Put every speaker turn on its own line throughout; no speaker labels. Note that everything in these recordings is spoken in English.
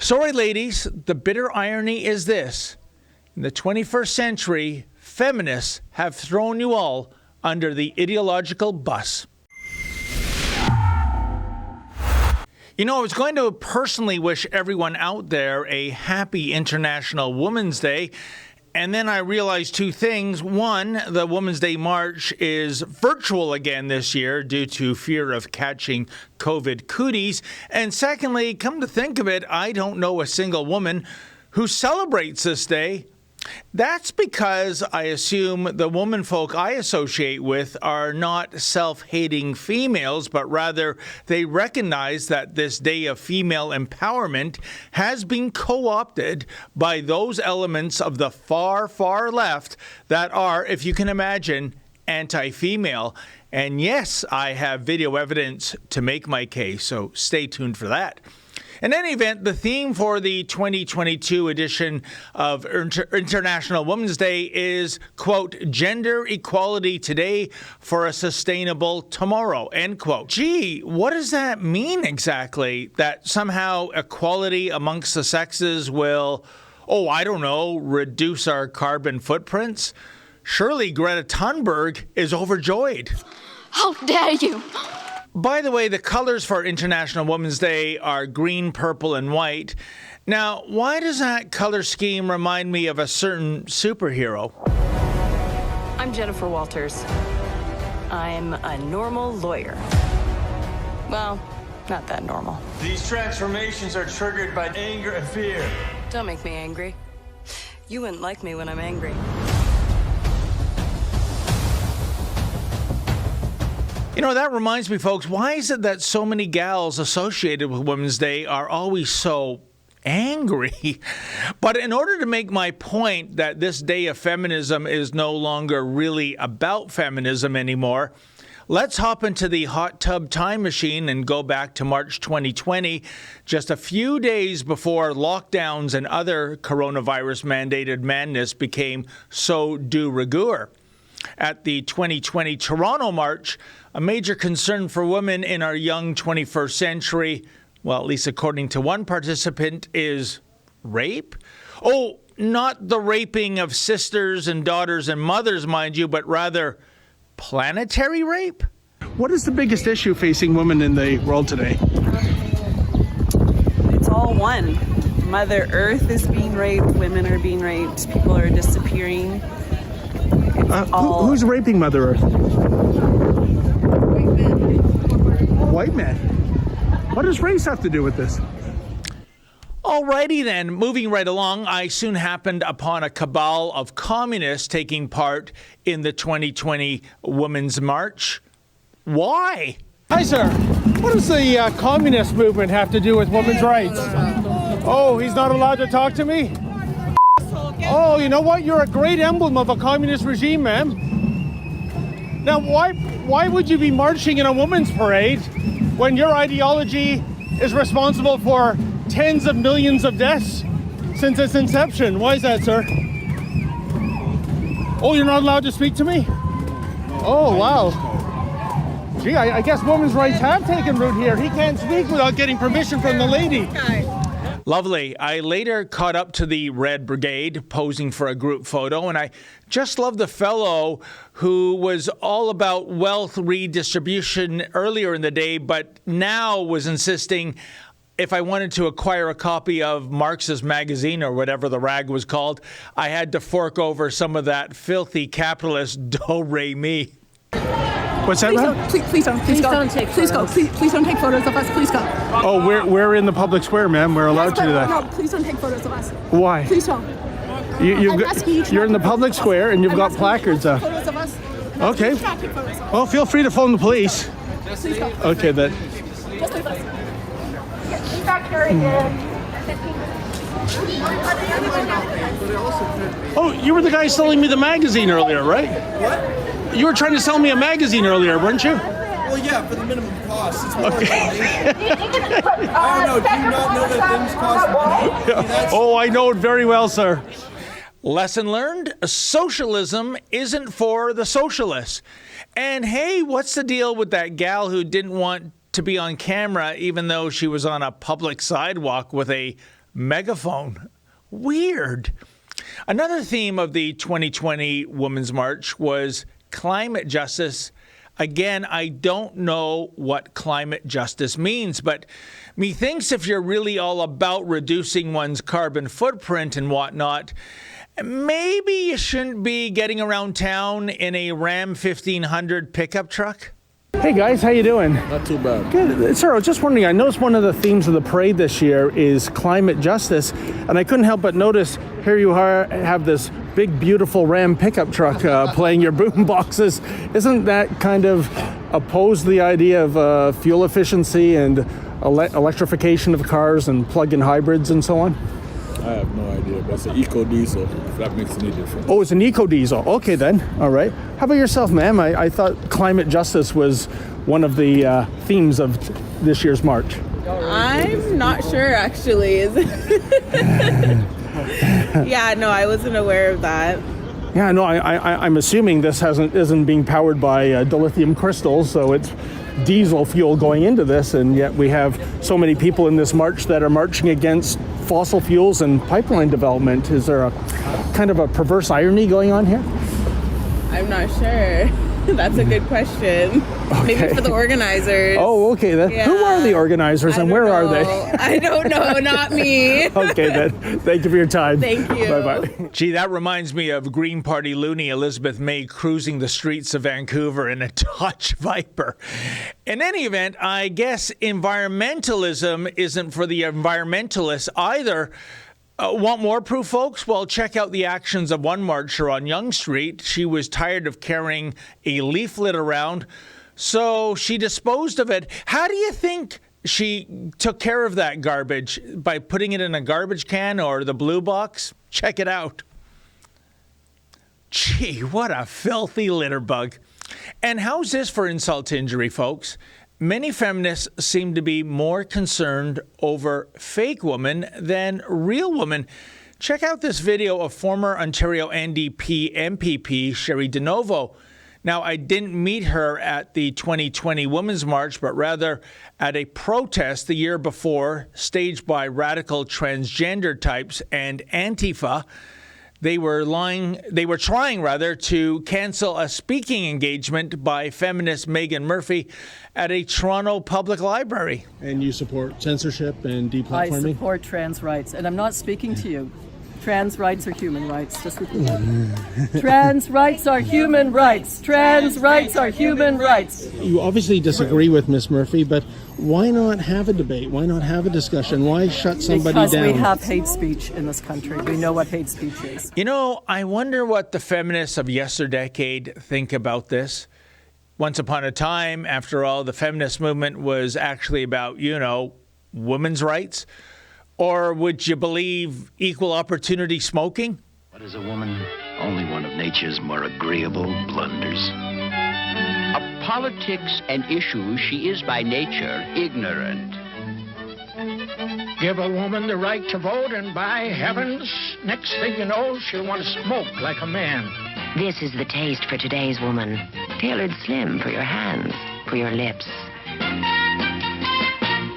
Sorry, ladies, the bitter irony is this. In the 21st century, feminists have thrown you all under the ideological bus. You know, I was going to personally wish everyone out there a happy International Women's Day. And then I realized two things. One, the Women's Day March is virtual again this year due to fear of catching COVID cooties. And secondly, come to think of it, I don't know a single woman who celebrates this day. That's because I assume the womanfolk I associate with are not self-hating females, but rather they recognize that this day of female empowerment has been co-opted by those elements of the far, far left that are, if you can imagine, anti-female. And yes, I have video evidence to make my case, so stay tuned for that. In any event, the theme for the 2022 edition of International Women's Day is, quote, gender equality today for a sustainable tomorrow, end quote. Gee, what does that mean exactly? That somehow equality amongst the sexes will, reduce our carbon footprints? Surely Greta Thunberg is overjoyed.
How dare you!
By the way, the colors for International Women's Day are green, purple, and white. Now, why does that color scheme remind me of a certain superhero?
I'm Jennifer Walters. I'm a normal lawyer. Well, not that normal.
These transformations are triggered by anger and fear.
Don't make me angry. You wouldn't like me when I'm angry.
You know, that reminds me, folks, why is it that so many gals associated with Women's Day are always so angry? But in order to make my point that this day of feminism is no longer really about feminism anymore, let's hop into the hot tub time machine and go back to March 2020, just a few days before lockdowns and other coronavirus-mandated madness became so de rigueur. At the 2020 Toronto March, a major concern for women in our young 21st century, well, at least according to one participant, is rape. Oh, not the raping of sisters and daughters and mothers, mind you, but rather planetary rape?
What is the biggest issue facing women in the world today?
It's all one. Mother Earth is being raped, women are being raped, people are disappearing.
Who's raping Mother Earth? White men. What does race have to do with this?
Alrighty then, moving right along, I soon happened upon a cabal of communists taking part in the 2020 Women's March. Why?
Hi, sir. What does the communist movement have to do with women's rights? Oh, he's not allowed to talk to me? Oh, you know what? You're a great emblem of a communist regime, ma'am. Now, why would you be marching in a women's parade when your ideology is responsible for tens of millions of deaths since its inception? Why is that, sir? Oh, you're not allowed to speak to me? Oh, wow. Gee, I guess women's rights have taken root here. He can't speak without getting permission from the lady.
Lovely. I later caught up to the Red Brigade posing for a group photo, and I just love the fellow who was all about wealth redistribution earlier in the day, but now was insisting if I wanted to acquire a copy of Marxism magazine or whatever the rag was called, I had to fork over some of that filthy capitalist do-re-mi.
What's that, man?
Please don't take photos. Please don't take photos of us. Please go.
Oh, we're in the public square, ma'am. We're allowed to do that.
No, please don't take photos of us.
Why?
Please don't.
You're in the public square and you've got placards up.
Photos of us.
Okay.
Please don't take photos of us.
Well, feel free to phone the police.
Please go.
Okay, then.
Just leave us. Get back here again.
Oh, you were the guy selling me the magazine earlier, right?
What?
You were trying to sell me a magazine earlier, weren't you?
Well, yeah, for the minimum cost. It's more
Okay.
I don't know. Do you not know that things cost money?
Oh, I know it very well, sir.
Lesson learned, socialism isn't for the socialists. And hey, what's the deal with that gal who didn't want to be on camera even though she was on a public sidewalk with a megaphone. Weird. Another theme of the 2020 Women's March was climate justice. Again, I don't know what climate justice means, but methinks if you're really all about reducing one's carbon footprint and whatnot, maybe you shouldn't be getting around town in a Ram 1500 pickup truck.
Hey guys, how you doing?
Not too bad.
Good. Sir, I was just wondering, I noticed one of the themes of the parade this year is climate justice, and I couldn't help but notice here you have this big, beautiful Ram pickup truck playing your boom boxes. Isn't that kind of opposed to the idea of fuel efficiency and electrification of cars and plug-in hybrids and so on?
I have no idea, but it's an eco-diesel, if that makes any difference.
Oh, it's an eco-diesel. Okay then, all right. How about yourself, ma'am? I thought climate justice was one of the themes of this year's march.
I'm not sure, actually. Yeah, no, I wasn't aware of that.
Yeah, no, I'm assuming this isn't being powered by dilithium crystals, so it's diesel fuel going into this, and yet we have so many people in this march that are marching against fossil fuels and pipeline development. Is there a kind of a perverse irony going on here?
I'm not sure. That's a good question.
Okay.
Maybe for the organizers.
Oh, okay then.
Yeah.
Who are the organizers and where are they?
I don't know, not me.
Okay then. Thank you for your time.
Thank you.
Bye-bye.
Gee, that reminds me of Green Party loony Elizabeth May cruising the streets of Vancouver in a Dodge Viper. In any event, I guess environmentalism isn't for the environmentalists either. Want more proof, folks? Well, check out the actions of one marcher on Yonge Street. She was tired of carrying a leaflet around, so she disposed of it. How do you think she took care of that garbage? By putting it in a garbage can or the blue box? Check it out. Gee, what a filthy litter bug. And how's this for insult to injury, folks? Many feminists seem to be more concerned over fake women than real women. Check out this video of former Ontario NDP MPP Sherry DeNovo. Now, I didn't meet her at the 2020 Women's March, but rather at a protest the year before, staged by radical transgender types and Antifa. They were trying to cancel a speaking engagement by feminist Megan Murphy at a Toronto public library.
And you support censorship and deplatforming?
I support trans rights, and I'm not speaking to you. Trans rights are human rights. Just repeat that. Trans rights are human rights. Trans rights are human rights.
You obviously disagree with Ms. Murphy, but why not have a debate? Why not have a discussion? Why shut somebody down?
Because we have hate speech in this country. We know what hate speech is.
You know, I wonder what the feminists of yesterdecade think about this. Once upon a time, after all, the feminist movement was actually about, women's rights. Or would you believe equal opportunity smoking?
What is a woman? Only one of nature's more agreeable blunders. Of politics and issues, she is by nature ignorant.
Give a woman the right to vote, and by heavens, next thing you know, she'll want to smoke like a man.
This is the taste for today's woman. Tailored slim for your hands, for your lips.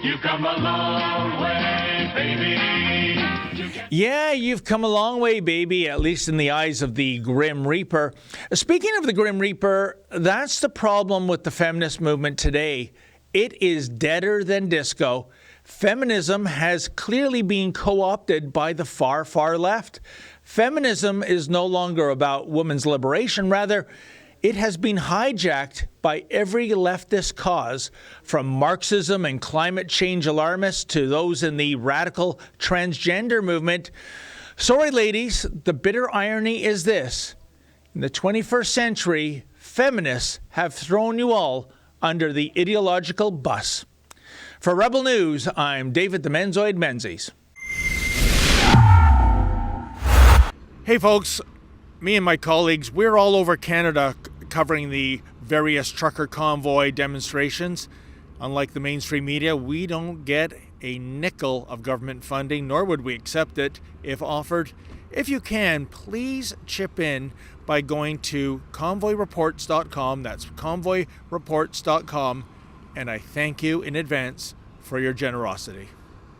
You've come a long way, baby.
Yeah, you've come a long way, baby, at least in the eyes of the Grim Reaper. Speaking of the Grim Reaper, that's the problem with the feminist movement today. It is deader than disco. Feminism has clearly been co-opted by the far, far left. Feminism is no longer about women's liberation. Rather, it has been hijacked by every leftist cause, from Marxism and climate change alarmists to those in the radical transgender movement. Sorry, ladies, the bitter irony is this. In the 21st century, feminists have thrown you all under the ideological bus. For Rebel News, I'm David the Menzoid Menzies.
Hey folks, me and my colleagues, we're all over Canada covering the various trucker convoy demonstrations. Unlike the mainstream media, we don't get a nickel of government funding, nor would we accept it if offered. If you can, please chip in by going to convoyreports.com. That's convoyreports.com. And I thank you in advance for your generosity.